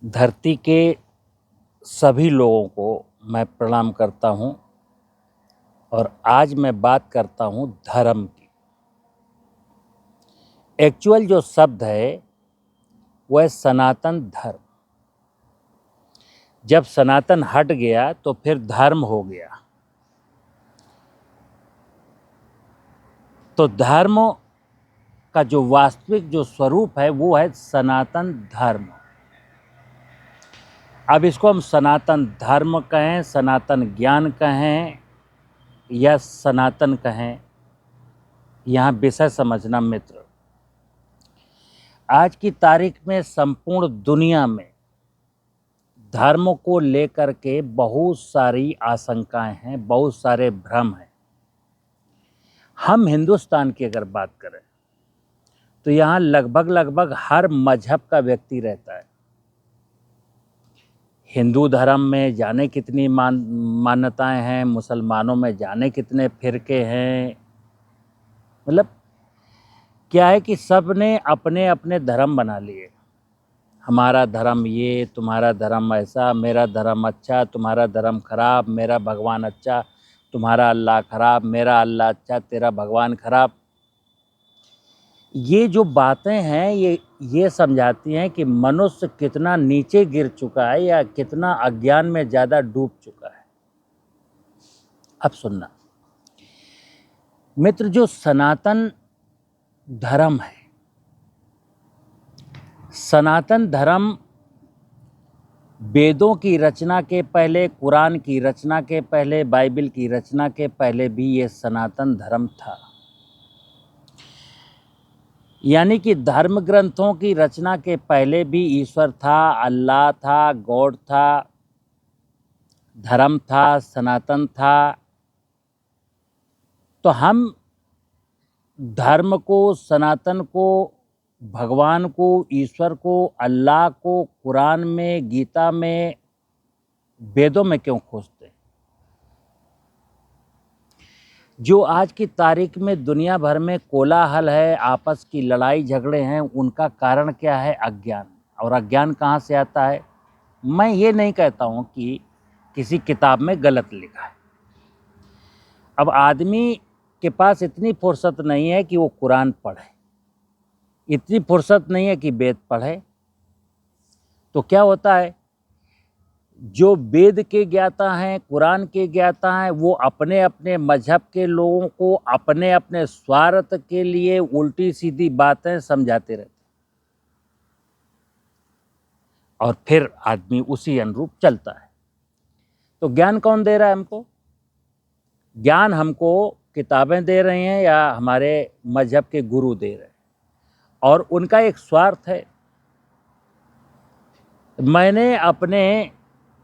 धरती के सभी लोगों को मैं प्रणाम करता हूँ और आज मैं बात करता हूँ धर्म की। एक्चुअल जो शब्द है वह है सनातन धर्म। जब सनातन हट गया तो फिर धर्म हो गया। तो धर्म का जो वास्तविक जो स्वरूप है वो है सनातन धर्म। अब इसको हम सनातन धर्म कहें, सनातन ज्ञान कहें या सनातन कहें, यहाँ विषय समझना मित्र। आज की तारीख में संपूर्ण दुनिया में धर्म को लेकर के बहुत सारी आशंकाएं हैं, बहुत सारे भ्रम हैं। हम हिंदुस्तान की अगर बात करें तो यहाँ लगभग हर मजहब का व्यक्ति रहता है। हिंदू धर्म में जाने कितनी मान्यताएं हैं, मुसलमानों में जाने कितने फिरके हैं। मतलब क्या है कि सब ने अपने अपने धर्म बना लिए। हमारा धर्म ये, तुम्हारा धर्म ऐसा, मेरा धर्म अच्छा, तुम्हारा धर्म खराब, मेरा भगवान अच्छा, तुम्हारा अल्लाह खराब, मेरा अल्लाह अच्छा, तेरा भगवान खराब। ये जो बातें हैं ये समझाती हैं कि मनुष्य कितना नीचे गिर चुका है या कितना अज्ञान में ज़्यादा डूब चुका है। अब सुनना मित्र, जो सनातन धर्म है, सनातन धर्म वेदों की रचना के पहले, कुरान की रचना के पहले, बाइबल की रचना के पहले भी ये सनातन धर्म था। यानी कि धर्म ग्रंथों की रचना के पहले भी ईश्वर था, अल्लाह था, गॉड था, धर्म था, सनातन था। तो हम धर्म को, सनातन को, भगवान को, ईश्वर को, अल्लाह को कुरान में, गीता में, वेदों में क्यों खोजते हैं? जो आज की तारीख में दुनिया भर में कोलाहल है, आपस की लड़ाई झगड़े हैं, उनका कारण क्या है? अज्ञान। और अज्ञान कहाँ से आता है? मैं ये नहीं कहता हूँ कि किसी किताब में गलत लिखा है। अब आदमी के पास इतनी फुर्सत नहीं है कि वो कुरान पढ़े, इतनी फुर्सत नहीं है कि वेद पढ़े। तो क्या होता है, जो वेद के ज्ञाता हैं, कुरान के ज्ञाता हैं, वो अपने अपने मजहब के लोगों को अपने अपने स्वार्थ के लिए उल्टी सीधी बातें समझाते रहते, और फिर आदमी उसी अनुरूप चलता है। तो ज्ञान कौन दे रहा है हमको? ज्ञान हमको किताबें दे रही हैं या हमारे मजहब के गुरु दे रहे हैं, और उनका एक स्वार्थ है। मैंने अपने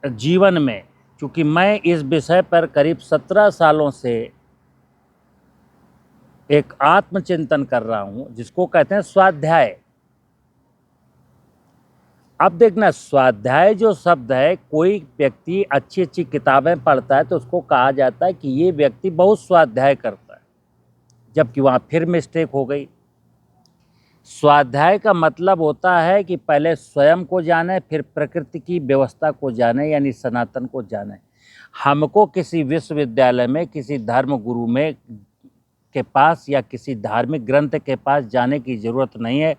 जीवन में, चूँकि मैं इस विषय पर करीब 17 सालों से एक आत्मचिंतन कर रहा हूँ, जिसको कहते हैं स्वाध्याय। अब देखना, स्वाध्याय जो शब्द है, कोई व्यक्ति अच्छी अच्छी किताबें पढ़ता है तो उसको कहा जाता है कि ये व्यक्ति बहुत स्वाध्याय करता है, जबकि वहाँ फिर मिस्टेक हो गई। स्वाध्याय का मतलब होता है कि पहले स्वयं को जाने, फिर प्रकृति की व्यवस्था को जाने, यानी सनातन को जाने। हमको किसी विश्वविद्यालय में, किसी धर्म गुरु में के पास या किसी धार्मिक ग्रंथ के पास जाने की ज़रूरत नहीं है।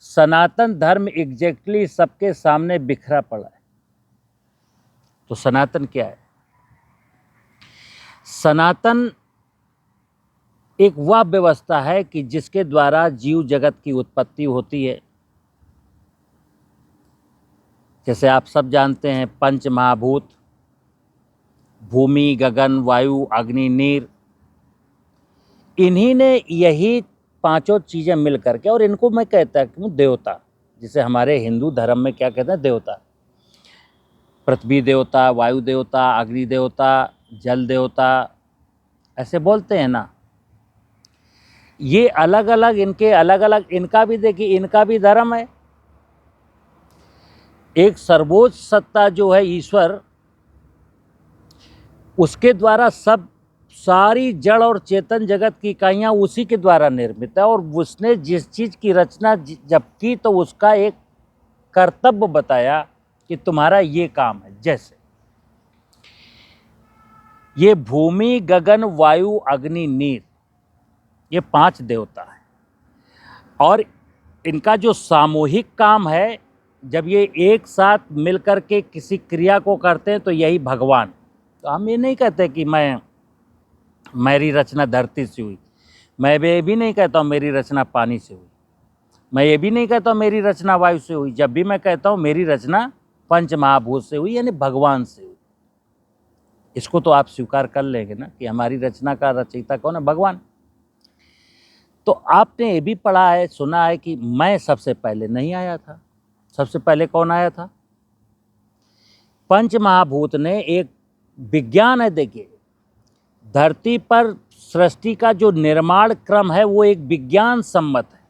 सनातन धर्म एग्जैक्टली सबके सामने बिखरा पड़ा है। तो सनातन क्या है? सनातन एक वह व्यवस्था है कि जिसके द्वारा जीव जगत की उत्पत्ति होती है। जैसे आप सब जानते हैं, पंच महाभूत, भूमि, गगन, वायु, अग्नि, नीर, इन्हीं ने यही पांचों चीज़ें मिल करके, और इनको मैं कहता हूँ देवता। जिसे हमारे हिंदू धर्म में क्या कहते हैं? देवता। पृथ्वी देवता, वायु देवता, अग्नि देवता, जल देवता, ऐसे बोलते हैं ना। ये अलग अलग, इनके अलग अलग, इनका भी देखिए, इनका भी धर्म है। एक सर्वोच्च सत्ता जो है ईश्वर, उसके द्वारा सब सारी जड़ और चेतन जगत की इकाइयाँ उसी के द्वारा निर्मित है, और उसने जिस चीज़ की रचना जब की तो उसका एक कर्तव्य बताया कि तुम्हारा ये काम है। जैसे ये भूमि, गगन, वायु, अग्नि, नीर, ये 5 देवता है और इनका जो सामूहिक काम है, जब ये एक साथ मिलकर के किसी क्रिया को करते हैं तो यही भगवान। तो हम ये नहीं कहते कि मेरी रचना धरती से हुई, मैं ये भी नहीं कहता हूँ मेरी रचना पानी से हुई, मैं ये भी नहीं कहता हूँ मेरी रचना वायु से हुई। जब भी मैं कहता हूँ मेरी रचना पंच महाभूत से हुई, यानी भगवान से हुई, इसको तो आप स्वीकार कर लेंगे ना कि हमारी रचना का रचयिता कौन है? भगवान। तो आपने ये भी पढ़ा है, सुना है कि मैं सबसे पहले नहीं आया था। सबसे पहले कौन आया था? पंच महाभूत ने एक विज्ञान है, देखिए धरती पर सृष्टि का जो निर्माण क्रम है वो एक विज्ञान सम्मत है।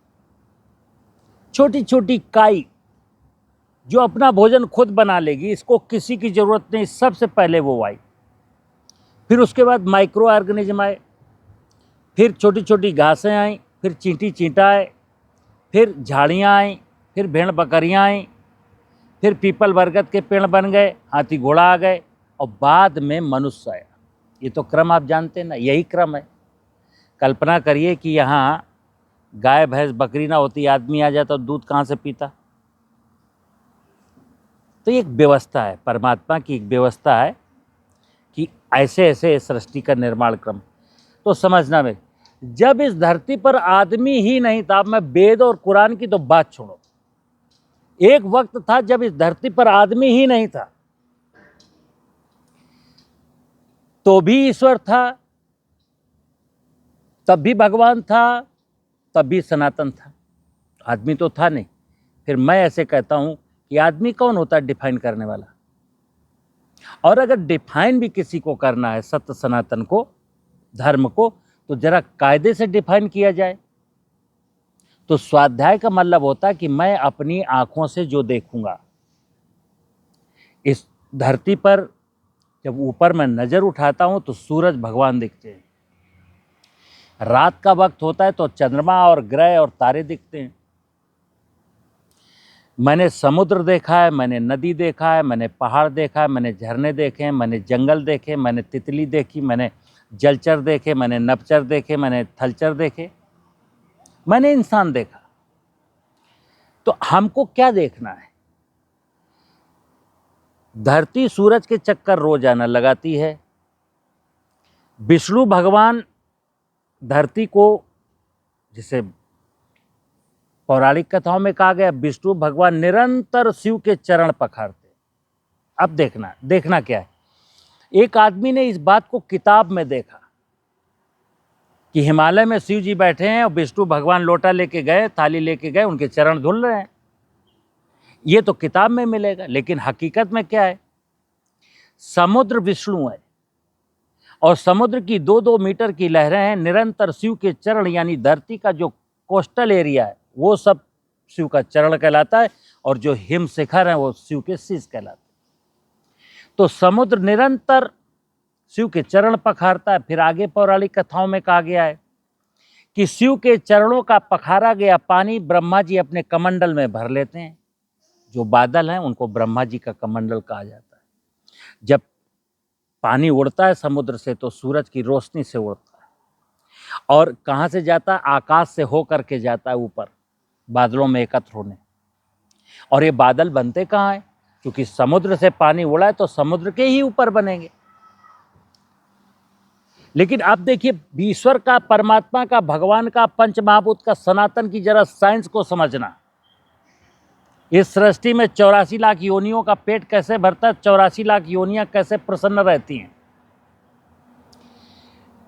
छोटी छोटी काई जो अपना भोजन खुद बना लेगी, इसको किसी की जरूरत नहीं, सबसे पहले वो आई। फिर उसके बाद माइक्रो ऑर्गेनिज्म आए, फिर छोटी छोटी घासें आई, फिर चींटी चींटा आए, फिर झाड़ियाँ आई, फिर भेड़ बकरियाँ आई, फिर पीपल बरगद के पेड़ बन गए, हाथी घोड़ा आ गए और बाद में मनुष्य आया। ये तो क्रम आप जानते हैं ना, यही क्रम है। कल्पना करिए कि यहाँ गाय भैंस बकरी ना होती, आदमी आ जाता तो दूध कहाँ से पीता? तो ये एक व्यवस्था है, परमात्मा की एक व्यवस्था है कि ऐसे ऐसे सृष्टि का निर्माण क्रम। तो समझना में, जब इस धरती पर आदमी ही नहीं था, मैं वेद और कुरान की तो बात छोड़ो, एक वक्त था जब इस धरती पर आदमी ही नहीं था, तो भी ईश्वर था, तब भी भगवान था, तब भी सनातन था। आदमी तो था नहीं। फिर मैं ऐसे कहता हूं कि आदमी कौन होता है डिफाइन करने वाला? और अगर डिफाइन भी किसी को करना है सत्य सनातन को, धर्म को, तो जरा कायदे से डिफाइन किया जाए। तो स्वाध्याय का मतलब होता है कि मैं अपनी आंखों से जो देखूंगा, इस धरती पर जब ऊपर मैं नजर उठाता हूं तो सूरज भगवान दिखते हैं, रात का वक्त होता है तो चंद्रमा और ग्रह और तारे दिखते हैं। मैंने समुद्र देखा है, मैंने नदी देखा है, मैंने पहाड़ देखा है, मैंने झरने देखे हैं, मैंने जंगल देखे, मैंने तितली देखी, मैंने जलचर देखे, मैंने नभचर देखे, मैंने थलचर देखे, मैंने इंसान देखा। तो हमको क्या देखना है? धरती सूरज के चक्कर रोजाना लगाती है। विष्णु भगवान धरती को, जिसे पौराणिक कथाओं में कहा गया, विष्णु भगवान निरंतर शिव के चरण पखारते। अब देखना क्या है? एक आदमी ने इस बात को किताब में देखा कि हिमालय में शिव जी बैठे हैं और विष्णु भगवान लोटा लेके गए, थाली लेके गए, उनके चरण धुल रहे हैं। ये तो किताब में मिलेगा, लेकिन हकीकत में क्या है? समुद्र विष्णु है और समुद्र की 2-2 मीटर की लहरें हैं। निरंतर शिव के चरण, यानी धरती का जो कोस्टल एरिया है वो सब शिव का चरण कहलाता है और जो हिम शिखर है वो शिव के शीश कहलाते हैं। तो समुद्र निरंतर शिव के चरण पखारता है। फिर आगे पौराणिक कथाओं में कहा गया है कि शिव के चरणों का पखारा गया पानी ब्रह्मा जी अपने कमंडल में भर लेते हैं। जो बादल हैं उनको ब्रह्मा जी का कमंडल कहा जाता है। जब पानी उड़ता है समुद्र से तो सूरज की रोशनी से उड़ता है और कहाँ से जाता है? आकाश से होकर के जाता है ऊपर बादलों में एकत्र होने। और ये बादल बनते कहाँ हैं? क्योंकि समुद्र से पानी उड़ा है तो समुद्र के ही ऊपर बनेंगे। लेकिन आप देखिए, ईश्वर का, परमात्मा का, भगवान का, पंच महाभूत का, सनातन की जरा साइंस को समझना। इस सृष्टि में 84 लाख योनियों का पेट कैसे भरता है? 84 लाख योनियां कैसे प्रसन्न रहती हैं?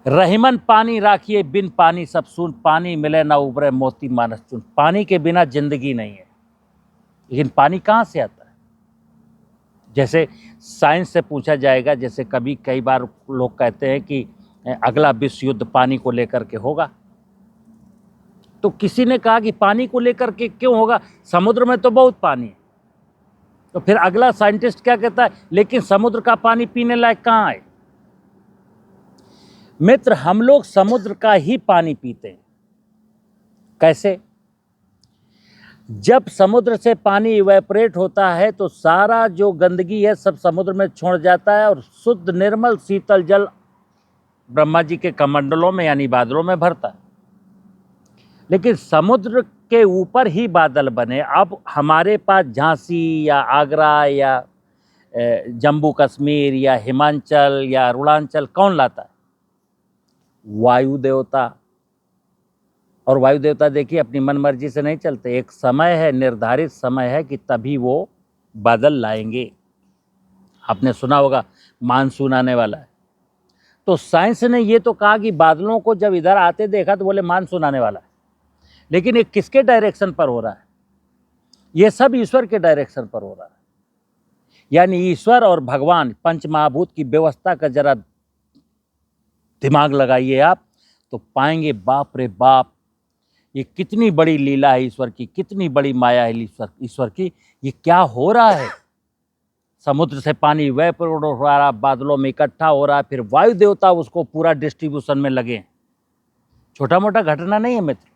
रहीमन पानी राखिए, बिन पानी सब सून, पानी मिले ना उबरे मोती मानस चुन। पानी के बिना जिंदगी नहीं है। लेकिन पानी कहाँ से आता है? जैसे साइंस से पूछा जाएगा, जैसे कई बार लोग कहते हैं कि अगला विश्व युद्ध पानी को लेकर के होगा, तो किसी ने कहा कि पानी को लेकर के क्यों होगा? समुद्र में तो बहुत पानी है। तो फिर अगला साइंटिस्ट क्या कहता है? लेकिन समुद्र का पानी पीने लायक कहाँ है? मित्र, हम लोग समुद्र का ही पानी पीते हैं। कैसे? जब समुद्र से पानी इवेपोरेट होता है तो सारा जो गंदगी है सब समुद्र में छोड़ जाता है और शुद्ध निर्मल शीतल जल ब्रह्मा जी के कमंडलों में यानी बादलों में भरता है। लेकिन समुद्र के ऊपर ही बादल बने, अब हमारे पास झांसी या आगरा या जम्मू कश्मीर या हिमाचल या अरुणाचल कौन लाता है? वायु देवता। और वायु देवता देखिए अपनी मन मर्जी से नहीं चलते, एक समय है, निर्धारित समय है कि तभी वो बादल लाएंगे। आपने सुना होगा मानसून आने वाला है, तो साइंस ने ये तो कहा कि बादलों को जब इधर आते देखा तो बोले मानसून आने वाला है। लेकिन ये किसके डायरेक्शन पर हो रहा है? ये सब ईश्वर के डायरेक्शन पर हो रहा है। यानी ईश्वर और भगवान पंच महाभूत की व्यवस्था का जरा दिमाग लगाइए आप, तो पाएंगे बाप रे बाप, ये कितनी बड़ी लीला है ईश्वर की, कितनी बड़ी माया है ईश्वर की। ये क्या हो रहा है? समुद्र से पानी इवेपोरेट हो रहा, बादलों में इकट्ठा हो रहा, फिर वायु देवता उसको पूरा डिस्ट्रीब्यूशन में लगे। छोटा मोटा घटना नहीं है मित्र।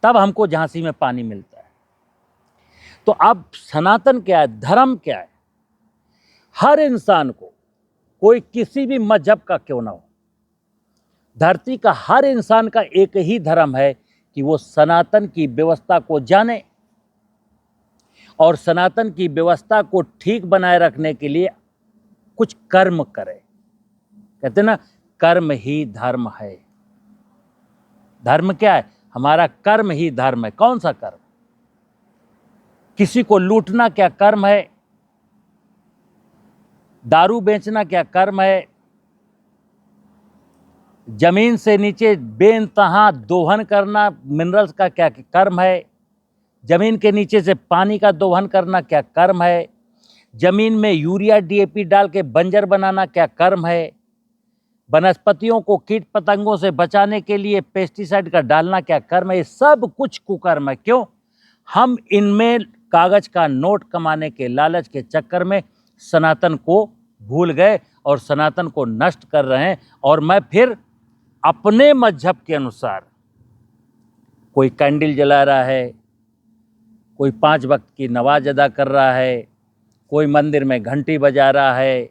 तब हमको झांसी में पानी मिलता है। तो अब सनातन क्या है, धर्म क्या है? हर इंसान को, कोई किसी भी मजहब का क्यों ना हो, धरती का हर इंसान का एक ही धर्म है कि वो सनातन की व्यवस्था को जाने और सनातन की व्यवस्था को ठीक बनाए रखने के लिए कुछ कर्म करे। कहते ना, कर्म ही धर्म है। धर्म क्या है? हमारा कर्म ही धर्म है। कौन सा कर्म? किसी को लूटना क्या कर्म है? दारू बेचना क्या कर्म है? जमीन से नीचे बेइंतहा दोहन करना मिनरल्स का क्या कर्म है? जमीन के नीचे से पानी का दोहन करना क्या कर्म है? जमीन में यूरिया डीएपी डाल के बंजर बनाना क्या कर्म है? वनस्पतियों को कीट पतंगों से बचाने के लिए पेस्टिसाइड का डालना क्या कर्म है? ये सब कुछ कुकर्म है। क्यों? हम इनमें कागज का नोट कमाने के लालच के चक्कर में सनातन को भूल गए और सनातन को नष्ट कर रहे हैं। और मैं फिर अपने मजहब के अनुसार, कोई कैंडल जला रहा है, कोई 5 वक्त की नमाज अदा कर रहा है, कोई मंदिर में घंटी बजा रहा है,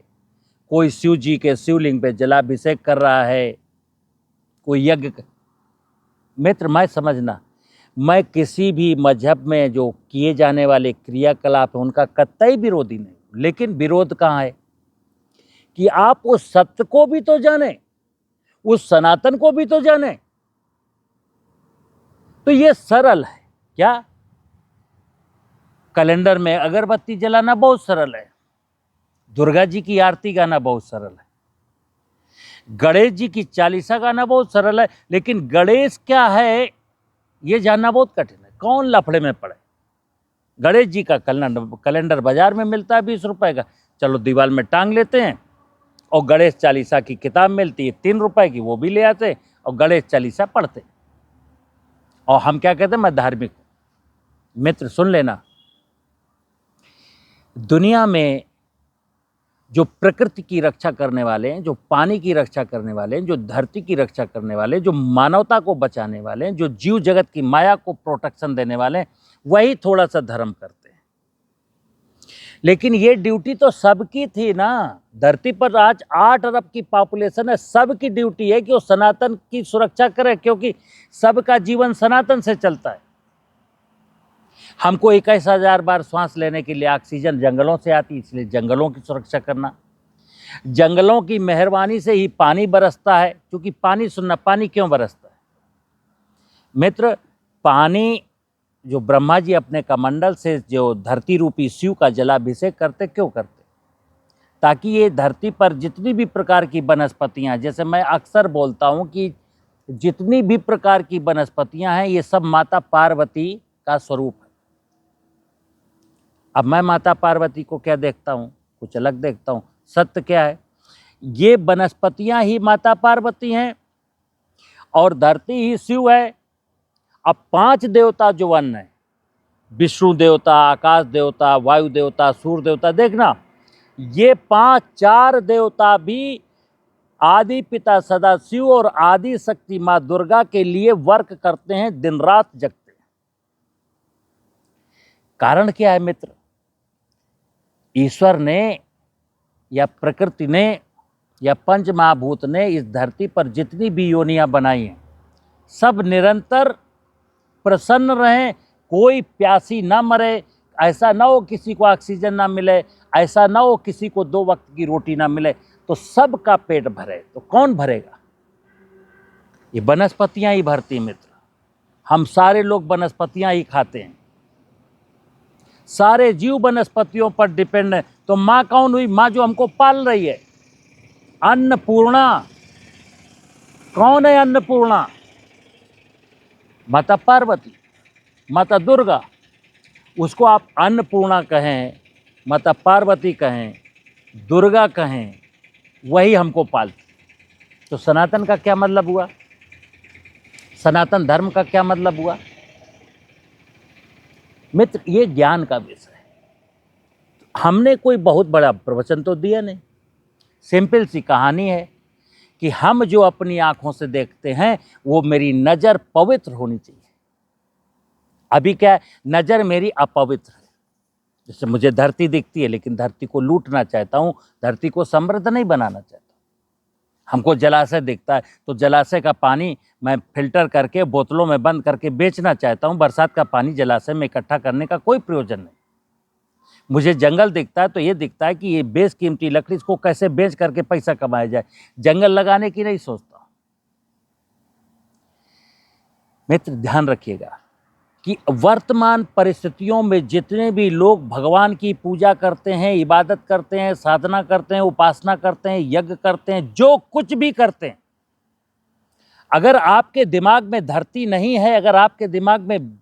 कोई शिव जी के शिवलिंग पे जलाभिषेक कर रहा है, कोई यज्ञ। मित्र, मैं समझना, मैं किसी भी मजहब में जो किए जाने वाले क्रियाकलाप हैं उनका कतई विरोधी नहीं, लेकिन विरोध कहाँ है कि आप उस सत्य को भी तो जाने, उस सनातन को भी तो जाने। तो ये सरल है क्या? कैलेंडर में अगरबत्ती जलाना बहुत सरल है, दुर्गा जी की आरती गाना बहुत सरल है, गणेश जी की चालीसा गाना बहुत सरल है, लेकिन गणेश क्या है ये जानना बहुत कठिन है। कौन लफड़े में पड़े? गणेश जी का कैलेंडर बाजार में मिलता है 20 रुपए का, चलो दीवार में टांग लेते हैं। और गणेश चालीसा की किताब मिलती है 3 रुपए की, वो भी ले आते और गणेश चालीसा पढ़ते। और हम क्या कहते हैं, मैं धार्मिक हूं। मित्र सुन लेना, दुनिया में जो प्रकृति की रक्षा करने वाले हैं, जो पानी की रक्षा करने वाले हैं, जो धरती की रक्षा करने वाले हैं, जो मानवता को बचाने वाले हैं, जो जीव जगत की माया को प्रोटेक्शन देने वाले हैं, वही थोड़ा सा धर्म करते हैं। लेकिन ये ड्यूटी तो सबकी थी ना। धरती पर आज 8 अरब की पॉपुलेशन है, सबकी ड्यूटी है कि वो सनातन की सुरक्षा करे, क्योंकि सबका जीवन सनातन से चलता है। हमको 21,000 बार सांस लेने के लिए ऑक्सीजन जंगलों से आती, इसलिए जंगलों की सुरक्षा करना। जंगलों की मेहरबानी से ही पानी बरसता है, क्योंकि पानी सुनना, पानी क्यों बरसता है मित्र? पानी जो ब्रह्मा जी अपने कमंडल से जो धरती रूपी शिव का जलाभिषेक करते, क्यों करते? ताकि ये धरती पर जितनी भी प्रकार की वनस्पतियां, जैसे मैं अक्सर बोलता हूं कि जितनी भी प्रकार की वनस्पतियां हैं ये सब माता पार्वती का स्वरूप है। अब मैं माता पार्वती को क्या देखता हूँ? कुछ अलग देखता हूँ। सत्य क्या है? ये वनस्पतियां ही माता पार्वती हैं और धरती ही शिव है। अब 5 देवता जो वन है, विष्णु देवता, आकाश देवता, वायु देवता, सूर्य देवता, देखना ये 4 देवता भी आदि पिता सदाशिव और आदि शक्ति माँ दुर्गा के लिए वर्क करते हैं, दिन रात जगते हैं। कारण क्या है मित्र? ईश्वर ने या प्रकृति ने या पंच महाभूत ने इस धरती पर जितनी भी योनियां बनाई हैं, सब निरंतर प्रसन्न रहें, कोई प्यासी ना मरे, ऐसा ना हो किसी को ऑक्सीजन ना मिले, ऐसा ना हो किसी को 2 वक्त की रोटी ना मिले, तो सबका पेट भरे। तो कौन भरेगा? ये वनस्पतियां ही भरती मित्र। हम सारे लोग वनस्पतियां ही खाते हैं, सारे जीव वनस्पतियों पर डिपेंड है। तो माँ कौन हुई? माँ जो हमको पाल रही है, अन्नपूर्णा। कौन है अन्नपूर्णा? माता पार्वती, माता दुर्गा। उसको आप अन्नपूर्णा कहें, माता पार्वती कहें, दुर्गा कहें, वही हमको पालती। तो सनातन का क्या मतलब हुआ? सनातन धर्म का क्या मतलब हुआ? मित्र, ये ज्ञान का विषय है। हमने कोई बहुत बड़ा प्रवचन तो दिया नहीं, सिंपल सी कहानी है कि हम जो अपनी आंखों से देखते हैं वो मेरी नज़र पवित्र होनी चाहिए। अभी क्या है, नज़र मेरी अपवित्र है। जैसे मुझे धरती दिखती है, लेकिन धरती को लूटना चाहता हूँ, धरती को समृद्ध नहीं बनाना चाहता। हमको जलाशय दिखता है, तो जलाशय का पानी मैं फिल्टर करके बोतलों में बंद करके बेचना चाहता हूँ। बरसात का पानी जलाशय में इकट्ठा करने का कोई प्रयोजन नहीं। मुझे जंगल दिखता है तो ये दिखता है कि ये बेशकीमती लकड़ी, इसको कैसे बेच करके पैसा कमाया जाए, जंगल लगाने की नहीं सोचता। मित्र, ध्यान रखिएगा कि वर्तमान परिस्थितियों में जितने भी लोग भगवान की पूजा करते हैं, इबादत करते हैं, साधना करते हैं, उपासना करते हैं, यज्ञ करते हैं, जो कुछ भी करते हैं, अगर आपके दिमाग में धरती नहीं है, अगर आपके दिमाग में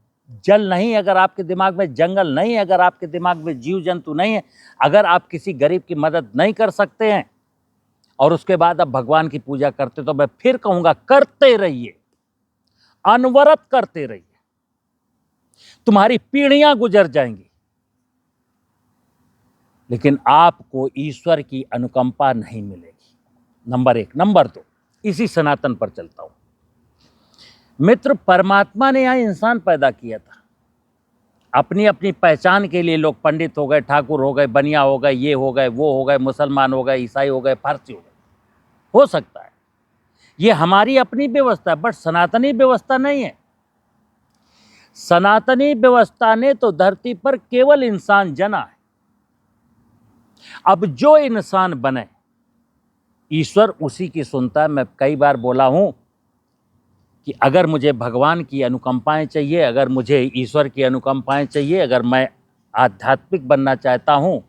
जल नहीं, अगर आपके दिमाग में जंगल नहीं, अगर आपके दिमाग में जीव जंतु नहीं है, अगर आप किसी गरीब की मदद नहीं कर सकते हैं और उसके बाद आप भगवान की पूजा करते, तो मैं फिर कहूंगा करते रहिए, अनवरत करते रहिए। तुम्हारी पीढ़ियां गुजर जाएंगी, लेकिन आपको ईश्वर की अनुकंपा नहीं मिलेगी। नंबर 1। नंबर 2, इसी सनातन पर चलता हूं मित्र। परमात्मा ने यहां इंसान पैदा किया था, अपनी अपनी पहचान के लिए लोग पंडित हो गए, ठाकुर हो गए, बनिया हो गए, ये हो गए, वो हो गए, मुसलमान हो गए, ईसाई हो गए, फारसी हो गए। हो सकता है ये हमारी अपनी व्यवस्था है, बट सनातनी व्यवस्था नहीं है। सनातनी व्यवस्था ने तो धरती पर केवल इंसान जना है। अब जो इंसान बने, ईश्वर उसी की सुनता है। मैं कई बार बोला हूं कि अगर मुझे भगवान की अनुकंपाएं चाहिए, अगर मुझे ईश्वर की अनुकंपाएं चाहिए, अगर मैं आध्यात्मिक बनना चाहता हूं,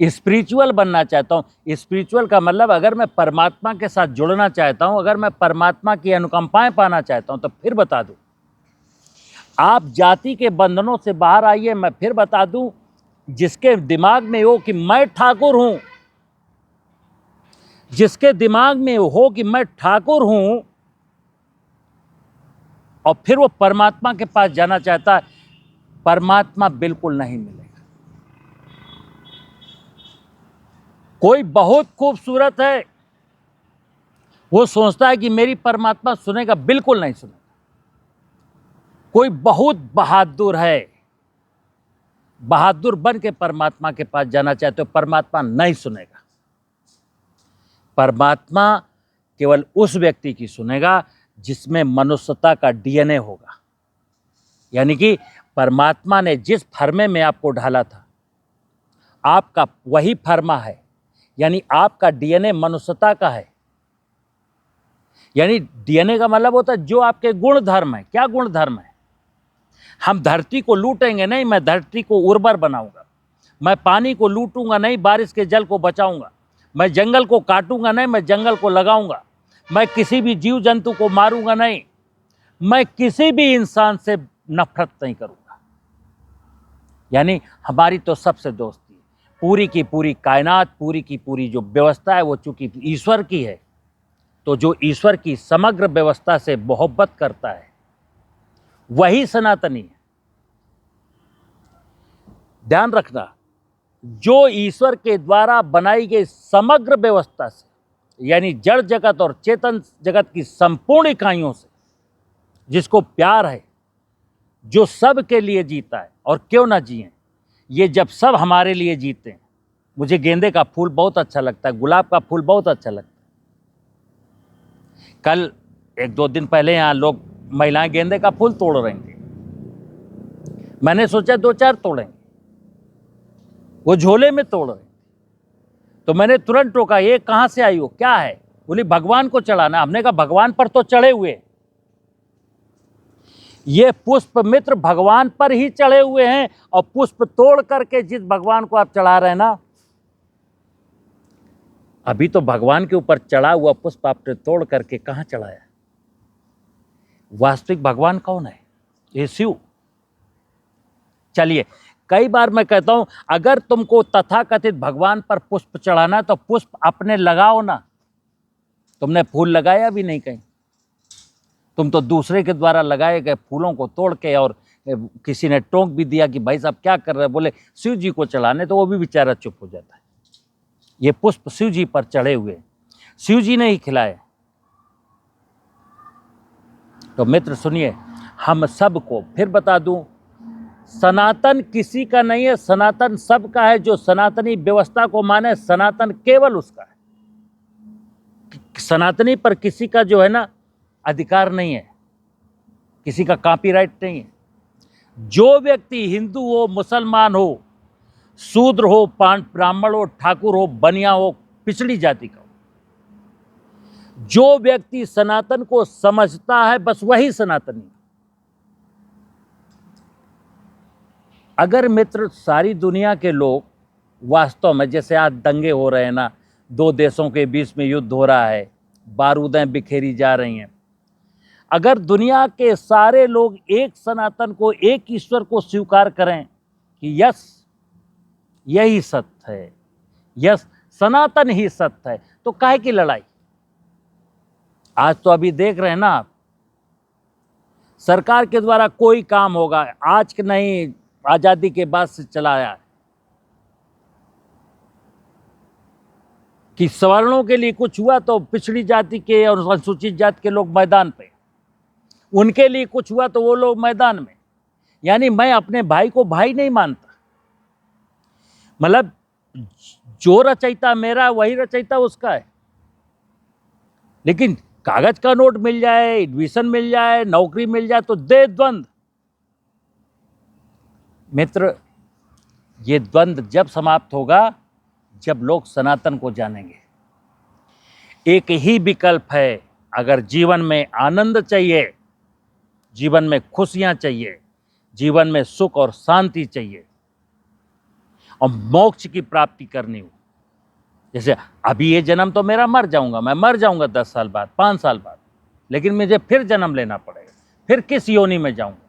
स्पिरिचुअल बनना चाहता हूं, स्पिरिचुअल का मतलब अगर मैं परमात्मा के साथ जुड़ना चाहता हूं, अगर मैं परमात्मा की अनुकंपाएं पाना चाहता हूं, तो फिर बता दूं, आप जाति के बंधनों से बाहर आइए। मैं फिर बता दूं, जिसके दिमाग में हो कि मैं ठाकुर हूं, जिसके दिमाग में हो कि मैं ठाकुर हूं, और फिर वो परमात्मा के पास जाना चाहता है, परमात्मा बिल्कुल नहीं मिलेगा। कोई बहुत खूबसूरत है, वो सोचता है कि मेरी परमात्मा सुनेगा, बिल्कुल नहीं सुनेगा। कोई बहुत बहादुर है, बहादुर बन के परमात्मा के पास जाना चाहते हो, परमात्मा नहीं सुनेगा। परमात्मा केवल उस व्यक्ति की सुनेगा जिसमें मनुष्यता का डीएनए होगा। यानी कि परमात्मा ने जिस फर्मे में आपको ढाला था, आपका वही फर्मा है, यानी आपका डीएनए मनुष्यता का है। यानी डीएनए का मतलब होता है जो आपके गुण धर्म है। क्या गुण धर्म है? हम धरती को लूटेंगे नहीं, मैं धरती को उर्वर बनाऊंगा। मैं पानी को लूटूंगा नहीं, बारिश के जल को बचाऊंगा। मैं जंगल को काटूंगा नहीं, मैं जंगल को लगाऊंगा। मैं किसी भी जीव जंतु को मारूंगा नहीं, मैं किसी भी इंसान से नफरत नहीं करूंगा। यानी हमारी तो सबसे दोस्ती है। पूरी की पूरी कायनात, पूरी की पूरी जो व्यवस्था है वो चूंकि ईश्वर की है, तो जो ईश्वर की समग्र व्यवस्था से मोहब्बत करता है वही सनातनी है। ध्यान रखना, जो ईश्वर के द्वारा बनाई गई समग्र व्यवस्था से, यानी जड़ जगत और चेतन जगत की संपूर्ण इकाइयों से जिसको प्यार है, जो सब के लिए जीता है, और क्यों ना जिए, ये जब सब हमारे लिए जीते हैं। मुझे गेंदे का फूल बहुत अच्छा लगता है, गुलाब का फूल बहुत अच्छा लगता है। कल 1-2 दिन पहले यहाँ लोग महिलाएं गेंदे का फूल तोड़ रही थी। मैंने सोचा 2-4 तोड़ेंगे, वो झोले में तोड़ रहे, तो मैंने तुरंत टोका, ये कहाँ से आई हो, क्या है? बोली भगवान को चढ़ाना। हमने कहा भगवान पर तो चढ़े हुए, ये पुष्प मित्र भगवान पर ही चढ़े हुए हैं, और पुष्प तोड़ करके जिस भगवान को आप चढ़ा रहे हैं ना, अभी तो भगवान के ऊपर चढ़ा हुआ पुष्प आपने तोड़ करके कहां चढ़ाया? वास्तविक भगवान कौन है? ये शिव। चलिए, कई बार मैं कहता हूं, अगर तुमको तथाकथित भगवान पर पुष्प चढ़ाना तो पुष्प अपने लगाओ ना। तुमने फूल लगाया भी नहीं कहीं, तुम तो दूसरे के द्वारा लगाए गए फूलों को तोड़ के, और किसी ने टोक भी दिया कि भाई साहब क्या कर रहे हैं, बोले शिव जी को चढ़ाने, तो वो भी बेचारा चुप हो जाता है। ये पुष्प शिव जी पर चढ़े हुए, शिव जी ने ही खिलाए। तो मित्र सुनिए, हम सबको फिर बता दूं, सनातन किसी का नहीं है, सनातन सबका है। जो सनातनी व्यवस्था को माने, सनातन केवल उसका है। सनातनी पर किसी का जो है ना अधिकार नहीं है, किसी का कॉपीराइट नहीं है। जो व्यक्ति हिंदू हो, मुसलमान हो, शूद्र हो, ब्राह्मण हो, ठाकुर हो, बनिया हो, पिछड़ी जाति का हो, जो व्यक्ति सनातन को समझता है बस वही सनातनी। अगर मित्र सारी दुनिया के लोग वास्तव में, जैसे आज दंगे हो रहे हैं ना, 2 देशों के बीच में युद्ध हो रहा है, बारूदें बिखेरी जा रही हैं, अगर दुनिया के सारे लोग एक सनातन को, एक ईश्वर को स्वीकार करें कि यस यही सत्य है, यस सनातन ही सत्य है, तो काहे की लड़ाई? आज तो अभी देख रहे हैं ना आप, सरकार के द्वारा कोई काम होगा, आज के नहीं, आजादी के बाद से चलाया है कि सवर्णों के लिए कुछ हुआ तो पिछड़ी जाति के और अनुसूचित जाति के लोग मैदान पे, उनके लिए कुछ हुआ तो वो लोग मैदान में। यानी मैं अपने भाई को भाई नहीं मानता, मतलब जो रचयिता मेरा वही रचयिता उसका है। लेकिन कागज का नोट मिल जाए, एडमिशन मिल जाए, नौकरी मिल जाए तो दे द्वंद। मित्र, ये द्वंद जब समाप्त होगा जब लोग सनातन को जानेंगे। एक ही विकल्प है, अगर जीवन में आनंद चाहिए, जीवन में खुशियां चाहिए, जीवन में सुख और शांति चाहिए, और मोक्ष की प्राप्ति करनी हो, जैसे अभी ये जन्म तो मेरा, मर जाऊंगा, मैं मर जाऊंगा 10 साल बाद, 5 साल बाद, लेकिन मुझे फिर जन्म लेना पड़ेगा, फिर किस योनि में जाऊंगा।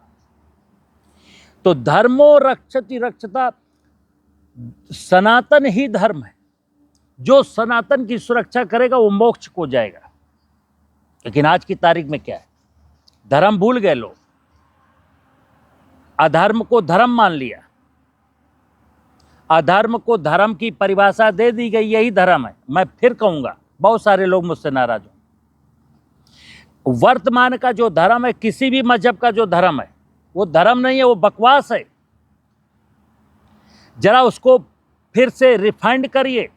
तो धर्मो रक्षति रक्षता, सनातन ही धर्म है। जो सनातन की सुरक्षा करेगा वो मोक्ष को जाएगा। लेकिन आज की तारीख में क्या है, धर्म भूल गए लोग, अधर्म को धर्म मान लिया, अधर्म को धर्म की परिभाषा दे दी गई, यही धर्म है। मैं फिर कहूंगा, बहुत सारे लोग मुझसे नाराज हो, वर्तमान का जो धर्म है, किसी भी मजहब का जो धर्म है, वो धर्म नहीं है, वो बकवास है। जरा उसको फिर से रिफाइंड करिए,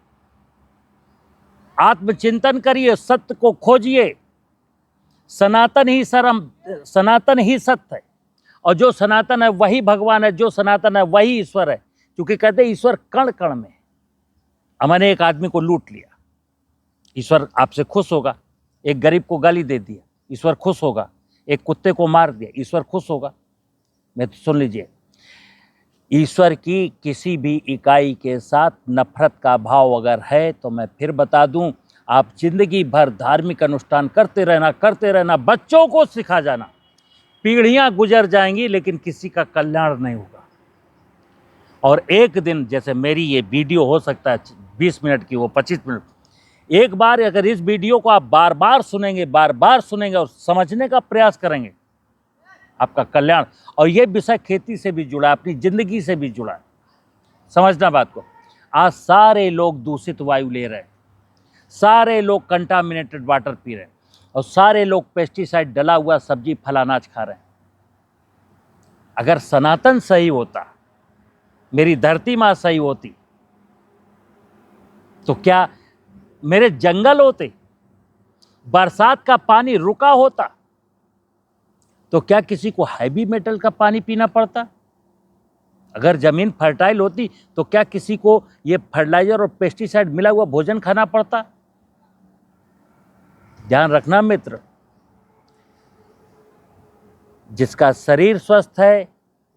आत्मचिंतन करिए, सत्य को खोजिए। सनातन ही सत्य है, और जो सनातन है वही भगवान है, जो सनातन है वही ईश्वर है। क्योंकि कहते हैं ईश्वर कण कण में। हमने एक आदमी को लूट लिया, ईश्वर आपसे खुश होगा। एक गरीब को गाली दे दिया, ईश्वर खुश होगा। एक कुत्ते को मार दिया, ईश्वर खुश होगा। मैं तो सुन लीजिए, ईश्वर की किसी भी इकाई के साथ नफरत का भाव अगर है तो मैं फिर बता दूं, आप जिंदगी भर धार्मिक अनुष्ठान करते रहना, बच्चों को सिखा जाना, पीढ़ियां गुजर जाएंगी लेकिन किसी का कल्याण नहीं होगा। और एक दिन, जैसे मेरी ये वीडियो हो सकता है 20 मिनट की, वो 25 मिनट, एक बार अगर इस वीडियो को आप बार बार सुनेंगे और समझने का प्रयास करेंगे, आपका कल्याण। और ये विषय खेती से भी जुड़ा है, अपनी जिंदगी से भी जुड़ा है। समझना बात को। आज सारे लोग दूषित वायु ले रहे हैं, सारे लोग कंटामिनेटेड वाटर पी रहे हैं, और सारे लोग पेस्टिसाइड डला हुआ सब्जी फल अनाज खा रहे हैं। अगर सनातन सही होता, मेरी धरती माँ सही होती, तो क्या मेरे जंगल होते, बरसात का पानी रुका होता, तो क्या किसी को हैवी मेटल का पानी पीना पड़ता? अगर जमीन फर्टाइल होती तो क्या किसी को ये फर्टिलाइजर और पेस्टिसाइड मिला हुआ भोजन खाना पड़ता? ध्यान रखना मित्र, जिसका शरीर स्वस्थ है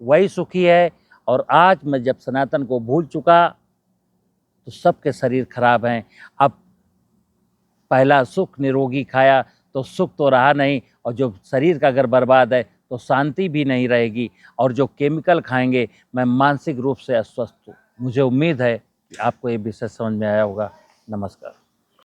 वही सुखी है। और आज मैं जब सनातन को भूल चुका तो सबके शरीर खराब हैं। अब पहला सुख निरोगी खाया तो सुख तो रहा नहीं, और जो शरीर का अगर बर्बाद है तो शांति भी नहीं रहेगी, और जो केमिकल खाएंगे मैं मानसिक रूप से अस्वस्थ हूँ। मुझे उम्मीद है कि आपको ये विषय समझ में आया होगा। नमस्कार।